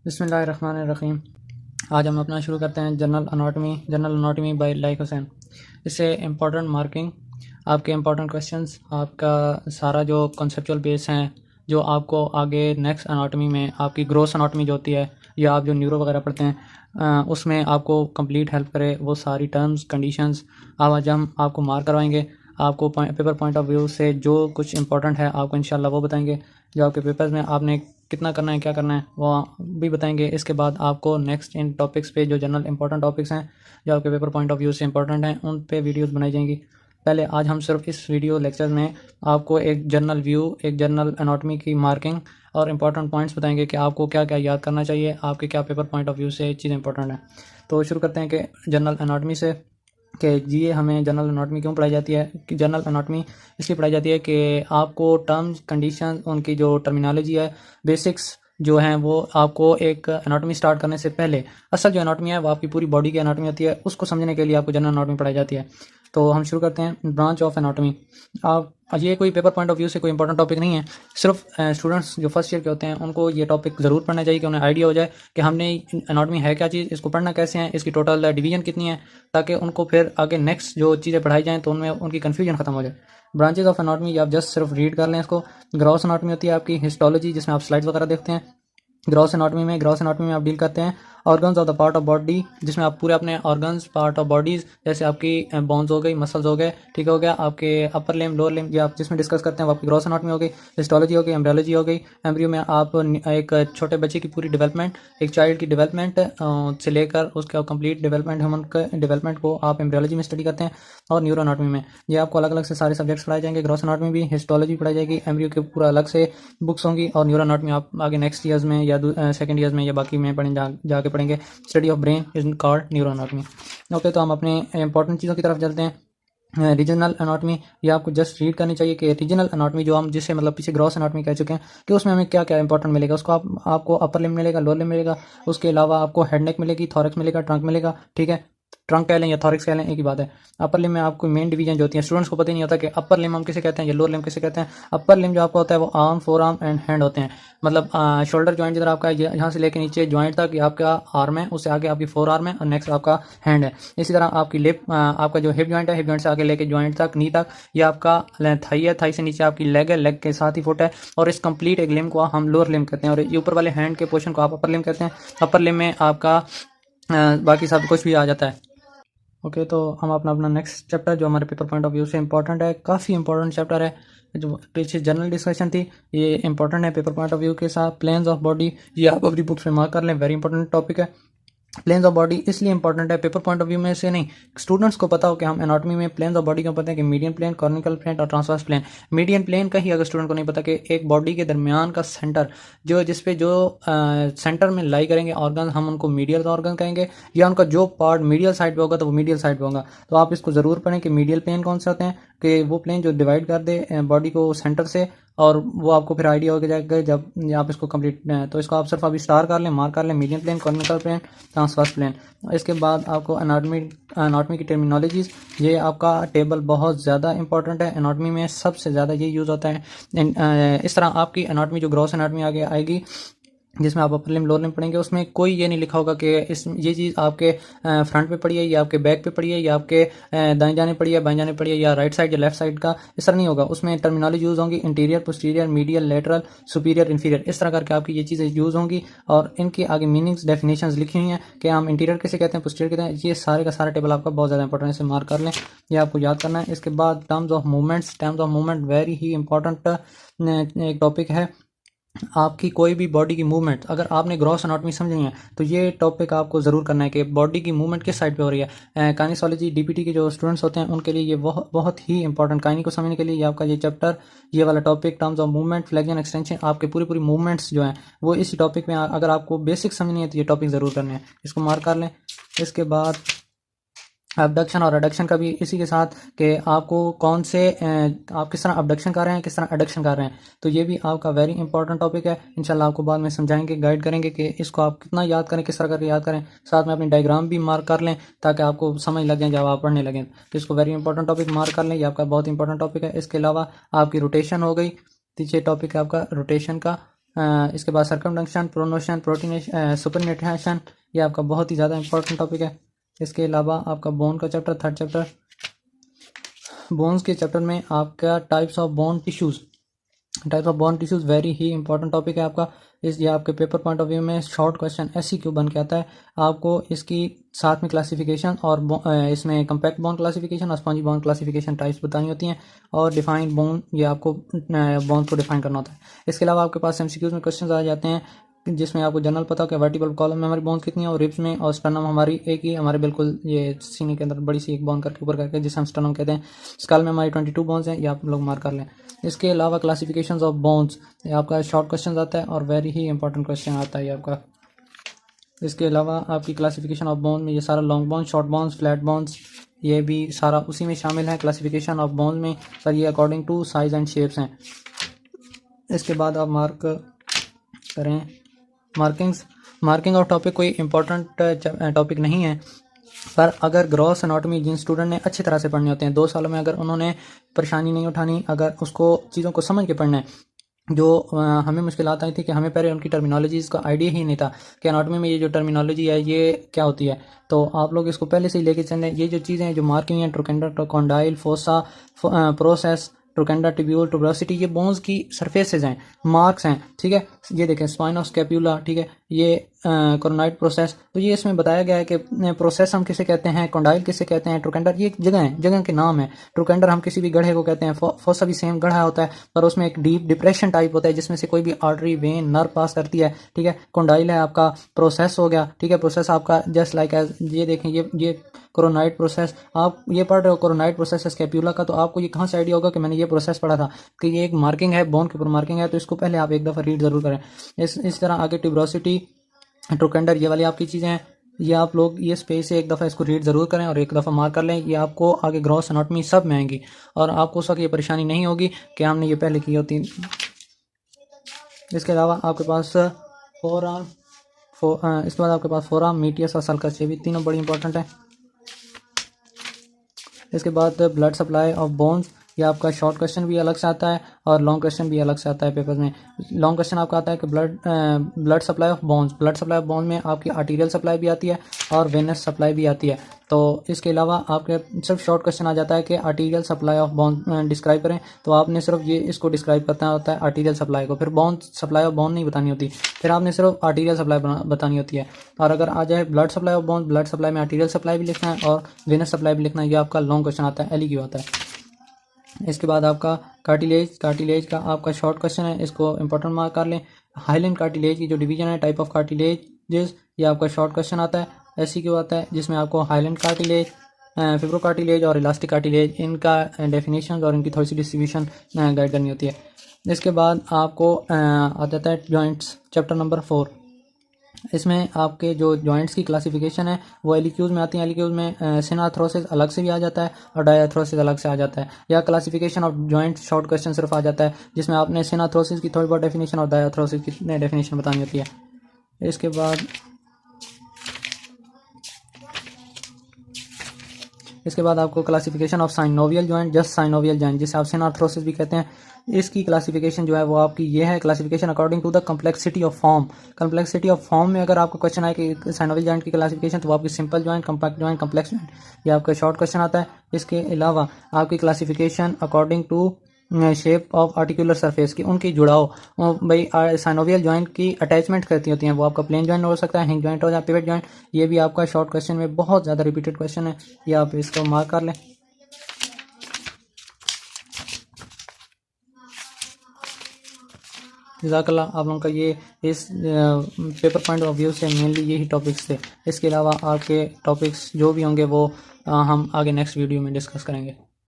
बिस्मिल्लाहिर्रहमानिर्रहीम। आज हम अपना शुरू करते हैं general anatomy by Laiq Hussain. इससे इम्पोर्टेंट मार्किंग, आपके इम्पोर्टेंट क्वेश्चंस, आपका सारा जो कॉन्सेप्चुअल बेस हैं जो आपको आगे नेक्स्ट अनाटमी में आपकी ग्रोस अनाटमी जो होती है या आप जो न्यूरो वगैरह पढ़ते हैं उसमें आपको कंप्लीट हेल्प करे वो सारी टर्म्स कंडीशंस आज हम आपको मार्क करवाएंगे। आपको पेपर पॉइंट ऑफ व्यू से जो कुछ इंपॉर्टेंट है आपको इंशाल्लाह वो बताएंगे। जो आपके पेपर्स में आपने कितना करना है क्या करना है वो भी बताएंगे। इसके बाद आपको नेक्स्ट इन टॉपिक्स पे जो जनरल इंपॉर्टेंट टॉपिक्स हैं जो आपके पेपर पॉइंट ऑफ व्यू से इंपॉर्टेंट हैं उन पे वीडियोस बनाई जाएंगी। पहले आज हम सिर्फ इस वीडियो लेक्चर में आपको एक जनरल व्यू, एक जनरल एनाटॉमी की मार्किंग और इम्पॉर्टेंट पॉइंट्स बताएंगे कि आपको क्या क्या याद करना चाहिए, आपके क्या पेपर पॉइंट ऑफ व्यू से चीज़ इंपॉर्टेंट है। तो शुरू करते हैं कि जनरल एनाटॉमी से कि ये हमें जनरल एनाटॉमी क्यों पढ़ाई जाती है। कि जनरल एनाटॉमी इसलिए पढ़ाई जाती है कि आपको टर्म्स कंडीशन, उनकी जो टर्मिनोलॉजी है, बेसिक्स जो हैं वो आपको एक एनाटॉमी स्टार्ट करने से पहले, असल जो एनाटॉमी है वो आपकी पूरी बॉडी की एनाटॉमी होती है, उसको समझने के लिए आपको जनरल एनाटॉमी पढ़ाई जाती है। तो हम शुरू करते हैं ब्रांच ऑफ एनाटॉमी। आप ये कोई पेपर पॉइंट ऑफ व्यू से कोई इंपॉर्टेंट टॉपिक नहीं है, सिर्फ स्टूडेंट्स जो फर्स्ट ईयर के होते हैं उनको ये टॉपिक ज़रूर पढ़ना चाहिए कि उन्हें आइडिया हो जाए कि हमने एनाटॉमी है क्या चीज़, इसको पढ़ना कैसे है, इसकी टोटल डिवीजन कितनी है, ताकि उनको फिर आगे नेक्स्ट जो चीज़ें पढ़ाई जाएँ तो उनमें उनकी कन्फ्यूजन खत्म हो जाए। ब्रांचेज ऑफ एनाटॉमी आप जस्ट सिर्फ रीड कर लें इसको। ग्रॉस एनाटॉमी होती है आपकी हिस्टोलॉजी, जिसमें आप स्लाइड्स वगैरह देखते हैं। ग्रॉस एनाटॉमी में आप डील करते हैं organs of the part of body, जिसमें आप पूरे अपने ऑर्गन्स पार्ट ऑफ बॉडीज, जैसे आपकी बोन्स हो गई, मसल्स हो गए, ठीक हो गया, आपके अपर लिम्ब लोअर लिम्ब, ये आप जिसमें डिस्कस करते हैं वो आपकी ग्रॉस एनाटॉमी हो गई। हिस्टोलॉजी हो गई, एम्ब्रियोलॉजी हो गई। एम्ब्रियो में आप एक छोटे बच्चे की पूरी डेवलपमेंट, एक चाइल्ड की डेवलपमेंट से लेकर उसके कंप्लीट डेवलपमेंट, ह्यूमन के डेवलपमेंट को आप एम्ब्रियोलॉजी में स्टडी करते हैं। और न्यूरो एनाटॉमी में ये आपको अलग अलग से सारे सब्जेक्ट्स पढ़ाए जाएंगे। ग्रॉस एनाटॉमी भी, हिस्टोलॉजी पढ़ाई जाएगी, एम्ब्रियो के पूरा अलग से बुक्स होंगी, और न्यूरो एनाटॉमी आप आगे नेक्स्ट ईयर्स में या सेकंड ईयर्स में या बाकी में जाके पढ़ेंगे। Study of brain is called neuro anatomy. Okay, तो हम अपने इंपॉर्टेंट चीज़ों की तरफ चलते हैं। रीजनल एनाटॉमी, ये आपको जस्ट रीड करनी चाहिए कि रीजनल एनाटॉमी जो हम जिसे मतलब पीछे ग्रॉस एनाटॉमी कह चुके हैं कि उसमें हमें क्या क्या इंपॉर्टेंट मिलेगा। उसको आपको अपर लिम्ब मिलेगा, लोअर लिम्ब मिलेगा, उसके अलावा आपको हेड नेक मिलेगी, थॉरैक्स मिलेगा, ट्रंक मिलेगा, ठीक है। ट्रंक कह लें या थॉरैक्स कह लें एक ही बात है। अपर लिम्ब में आपको मेन डिवीजन जो होती है, स्टूडेंट्स को पता ही नहीं होता कि अपर लिम्ब हम किसे कहते हैं या लोअर लिम्ब किसे कहते हैं। अपर लिम्ब जो आपका होता है वो arm, four arm and hand होते हैं। मतलब शोल्डर जॉइंट जिधर आपका यहाँ से लेकर नीचे जॉइंट तक ये आपका आर्म है, उससे आगे आपकी फोर आर्म है और नेक्स्ट आपका हैंड है। इसी तरह आपकी लिप, आपका जो हिप जॉइंट है, हिप जॉइंट से आगे लेके जॉइंट तक, नी तक, ये आपका थाई है, थाई से नीचे आपकी लेग है, लेग के साथ ही फुट है, और इस कंप्लीट एक लिम्ब को हम लोअर लिम्ब कहते हैं, और ये ऊपर वाले हैंड के पोर्शन को आप अपर लिम्ब कहते हैं। अपर लिम्ब में आपका बाकी सब कुछ भी आ जाता है। ओके, तो हम अपना अपना नेक्स्ट चैप्टर जो हमारे पेपर पॉइंट ऑफ व्यू से इंपॉर्टेंट है, काफ़ी इंपॉर्टेंट चैप्टर है, जो पीछे जनरल डिस्कशन थी ये इंपॉर्टेंट है पेपर पॉइंट ऑफ व्यू के साथ। प्लेन्स ऑफ बॉडी, ये आप अपनी बुक्स में मार्क कर लें, वेरी इंपॉर्टेंट टॉपिक है। प्लेन्स ऑफ बॉडी इसलिए इंपॉर्टेंट है पेपर पॉइंट ऑफ व्यू में से नहीं, स्टूडेंट्स को पता हो कि हम एनाटॉमी में प्लेन्स ऑफ बॉडी क्यों पढ़ते हैं कि मीडियन प्लेन, कॉर्निकल प्लेन और ट्रांसवर्स प्लेन। मीडियन प्लेन का ही अगर स्टूडेंट को नहीं पता कि एक बॉडी के दरमियान का सेंटर जो जिसपे जो सेंटर में लाई करेंगे ऑर्गन, हम उनको मीडियल ऑर्गन कहेंगे, या उनका जो पार्ट मीडियल साइड पे होगा तो वो मीडियल साइड पे होगा। तो आप इसको ज़रूर पढ़ें कि मीडियल प्लेन कौन से होते हैं, कि वो प्लेन जो डिवाइड कर दे बॉडी को सेंटर से, और वो आपको फिर आइडिया हो जाएगा जब आप इसको कंप्लीट। तो इसको आप सिर्फ अभी स्टार कर लें, मार्क कर लें, median plane, coronal plane, transverse plane. इसके बाद आपको एनाटॉमी की टर्मिनोलॉजीज, ये आपका टेबल बहुत ज़्यादा इंपॉर्टेंट है, एनाटॉमी में सबसे ज़्यादा ये यूज़ होता है। इस तरह आपकी एनाटॉमी जो ग्रॉस एनाटॉमी आगे आएगी जिसमें आप अपर लिम्ब लोअर लिम्ब पढ़ेंगे, उसमें कोई ये नहीं लिखा होगा कि ये चीज़ आपके फ्रंट पे पड़ी है या आपके बैक पे पड़ी है या आपके दाएं जाने पड़ी है, बाएं जाने पड़ी है, या राइट साइड या लेफ्ट साइड का, इस तरह नहीं होगा। उसमें टर्मिनोलॉजी यूज़ होंगी, interior, posterior, medial, lateral, superior, inferior, इस तरह करके आपकी ये चीज़ें यूज़ होंगी, और इनकी आगे मीनिंग्स, डेफिनेशंस लिखी हुई हैं कि हम इंटीरियर कैसे कहते हैं, पोस्टीरियर कहते हैं। ये सारे का सारा टेबल आपका बहुत ज़्यादा इंपॉर्टेंट है, इसे मार्क कर लें, ये आपको याद करना है। इसके बाद terms of movement very he important एक टॉपिक है। आपकी कोई भी बॉडी की मूवमेंट अगर आपने ग्रॉस एनाटॉमी समझनी है तो ये टॉपिक आपको ज़रूर करना है कि बॉडी की मूवमेंट किस साइड पे हो रही है। काइनेसोलॉजी डीपीटी के जो स्टूडेंट्स होते हैं उनके लिए ये बहुत ही इंपॉर्टेंट, काइनी को समझने के लिए ये आपका ये चैप्टर, ये वाला topic terms of movement, flexion, extension, आपके पूरी मूवमेंट्स जो हैं वो इसी टॉपिक में, अगर आपको बेसिक समझनी है तो ये टॉपिक ज़रूर करने हैं, इसको मार्क कर लें। इसके बाद अबडक्शन और एडक्शन का भी इसी के साथ, कि आपको कौन से आप किस तरह अबडक्शन कर रहे हैं, किस तरह एडक्शन कर रहे हैं, तो ये भी आपका वेरी इंपॉर्टेंट टॉपिक है। इंशाल्लाह आपको बाद में समझाएंगे, गाइड करेंगे कि इसको आप कितना याद करें, किस तरह करके याद करें। साथ में अपनी डायग्राम भी मार्क कर लें ताकि आपको समझ लग जाए जब आप पढ़ने लगें। तो इसको वेरी इंपॉर्टेंट टॉपिक मार्क कर लें, ये आपका बहुत इंपॉर्टेंट टॉपिक है। इसके अलावा आपकी रोटेशन हो गई, तीसरे टॉपिक है आपका रोटेशन का। इसके बाद सर्कमडंक्शन, प्रोनोशन, प्रोटीनेशन, सुपरनेटेशन, ये आपका बहुत ही ज़्यादा इंपॉर्टेंट टॉपिक है। इसके अलावा आपका बोन का चैप्टर, थर्ड चैप्टर, बोन्स के चैप्टर में आपका types of bone tissues, very he important topic है आपका। ये आपके पेपर पॉइंट ऑफ व्यू में शॉर्ट क्वेश्चन SCQ बन के आता है। आपको इसकी साथ में क्लासिफिकेशन और इसमें कम्पैक्ट बोन क्लासिफिकेशन और स्पॉन्जी बोन क्लासिफिकेशन टाइप्स बतानी होती हैं, और डिफाइंड बोन, ये आपको बोन को डिफाइन करना होता है। इसके अलावा आपके पास MCQs में क्वेश्चन आ जाते हैं जिसमें आपको जनरल पता हो कि वर्टिकल कॉलम में हमारी बोन्स कितनी है, और रिब्स में और स्टर्नम हमारी एक ही, हमारे बिल्कुल ये सीने के अंदर बड़ी सी एक बोन करके ऊपर करके, जिसे हम स्टर्नम कहते हैं। स्कल में हमारी 22 बोन्स हैं, ये आप लोग मार्क कर लें। इसके अलावा क्लासिफिकेशंस ऑफ बोन्स, ये आपका शॉर्ट क्वेश्चन आता है और वेरी ही इंपॉर्टेंट क्वेश्चन आता है ये आपका। इसके अलावा आपकी क्लासिफिकेशन ऑफ बोन में ये सारा long bones, short bones, flat bones, ये भी सारा उसी में शामिल है क्लासिफिकेशन ऑफ बोन में सर। ये according to size and shapes हैं। इसके बाद आप मार्क करें। मार्किंग ऑफ टॉपिक कोई इंपॉर्टेंट टॉपिक नहीं है, पर अगर ग्रॉस एनाटॉमी जिन स्टूडेंट ने अच्छी तरह से पढ़ने होते हैं 2 सालों में, अगर उन्होंने परेशानी नहीं उठानी, अगर उसको चीज़ों को समझ के पढ़ना है, जो हमें मुश्किलात आई थी कि हमें पहले उनकी टर्मिनोलॉजीज़ का आइडिया ही नहीं था कि एनाटॉमी में ये जो टर्मिनोलॉजी है ये क्या होती है, तो आप लोग इसको पहले से ही लेके चलें। ये जो चीज़ें जो मार्किंग हैं, trochanter, condyle, fossa, process, trochanter, tibial, tuberosity, ये बोन्स की सरफेसेज हैं, मार्क्स हैं, ठीक है। ये देखें स्पाइन ऑफ स्कैप्यूला, ठीक है, ये कोरोनाइड प्रोसेस, तो ये इसमें बताया गया है कि प्रोसेस हम किसे कहते हैं, कॉन्डाइल किसे कहते हैं, ट्रोकेंडर ये जगह है, जगह के नाम है। ट्रोकेंडर हम किसी भी गड्ढे को कहते हैं, फोसा भी सेम गड्ढा होता है, पर उसमें एक डीप डिप्रेशन टाइप होता है जिसमें से कोई भी आर्टरी, वेन, नर्व पास करती है, ठीक है। कॉन्डाइल है आपका प्रोसेस हो गया, ठीक है, प्रोसेस आपका जस्ट लाइक एज, ये देखें ये कोरोनाइड प्रोसेस, आप ये पढ़ रहे हो कोरोनाइड प्रोसेस स्कैप्यूला का, तो आपको ये कहाँ से आइडिया होगा कि मैंने ये प्रोसेस पढ़ा था कि ये एक मार्किंग है, बोन के ऊपर मार्किंग है, तो इसको पहले आप एक दफ़ा रीड ज़रूर करें। इस तरह आगे ट्यूबरोसिटी, ट्रोकेंडर, ये वाली आपकी चीज़ें हैं, ये आप लोग ये स्पेस से एक दफ़ा इसको रीड ज़रूर करें और एक दफ़ा मार्क कर लें। ये आपको आगे ग्रॉस एनाटॉमी सब में आएंगी और आपको उस वक्त ये परेशानी नहीं होगी कि हमने ये पहले की होती। इसके अलावा आपके पास इसके बाद आपके पास फोराम, मीटियस और सल्कस, ये भी तीनों बड़ी इंपॉर्टेंट है। इसके बाद ब्लड सप्लाई ऑफ बोन्स, ये आपका शॉर्ट क्वेश्चन भी अलग से आता है और लॉन्ग क्वेश्चन भी अलग से आता है पेपर में। लॉन्ग क्वेश्चन आपका आता है कि blood supply of bones, blood supply of bone में आपकी आर्टीरियल सप्लाई भी आती है और वेनस सप्लाई भी आती है। तो इसके अलावा आपके सिर्फ शॉर्ट क्वेश्चन आ जाता है कि arterial supply of bone describe करें, तो आपने सिर्फ ये इसको डिस्क्राइब करना होता है आर्टीरियल सप्लाई को, फिर बोन सप्लाई ऑफ बोन नहीं बतानी होती, फिर आपने सिर्फ आर्टीरियल सप्लाई बतानी होती है। और अगर आ जाए blood supply of bone, blood supply में आर्टीरियल सप्लाई भी लिखना है और वेनस सप्लाई भी लिखना है, ये आपका लॉन्ग क्वेश्चन आता है, LQ आता है। इसके बाद आपका कार्टिलेज का आपका शॉर्ट क्वेश्चन है, इसको इंपॉर्टेंट मार्क कर लें। हाइलैंड कार्टिलेज की जो डिवीजन है, टाइप ऑफ कार्टिलेजेस, ये आपका शॉर्ट क्वेश्चन आता है, SCQ आता है, जिसमें आपको हाइलैंड कार्टिलेज, फिब्रो कार्टिलेज और इलास्टिक कार्टिलेज, इनका डेफिनेशन और इनकी थोड़ी सी डिस्ट्रीब्यूशन गाइड करनी होती है। इसके बाद आपको आ जाता है जॉइंट्स, चैप्टर नंबर 4। इसमें आपके जो जॉइंट्स की क्लासिफिकेशन है वो LQs में आती है। LQs में सिनाथ्रोसिस अलग से भी आ जाता है और डायाथ्रोसिस अलग से आ जाता है, या classification of joint short question सिर्फ आ जाता है जिसमें आपने सिनाथ्रोसिस की थोड़ी बहुत डेफिनेशन और डायाथ्रोसिस की डेफिनेशन बतानी होती है। इसके बाद आपको classification of synovial joint, just synovial joint, जिसे आप सिनाथ्रोसिस भी कहते हैं, इसकी क्लासिफिकेशन जो है वो आपकी ये है, classification according to the complexity of form. Complexity of form में अगर आपको क्वेश्चन आए कि साइनोवियल जॉइंट की क्लासिफिकेशन, तो वो आपकी simple joint, compact joint, complex joint, ये आपका शॉर्ट क्वेश्चन आता है। इसके अलावा आपकी classification according to shape of articular surface की, उनकी जुड़ाव, भाई साइनोवियल जॉइंट की अटैचमेंट करती होती हैं, वो आपका प्लेन जॉइंट हो सकता है, हिंज जॉइंट हो या पिवट जॉइंट, ये भी आपका शॉर्ट क्वेश्चन में बहुत ज़्यादा रिपीटेड क्वेश्चन है, ये आप इसको मार्क कर लें। जज़ाकल्लाह, आप लोगों का ये इस पेपर पॉइंट ऑफ व्यू से मेनली यही टॉपिक्स थे। इसके अलावा आपके टॉपिक्स जो भी होंगे वो हम आगे नेक्स्ट वीडियो में डिस्कस करेंगे।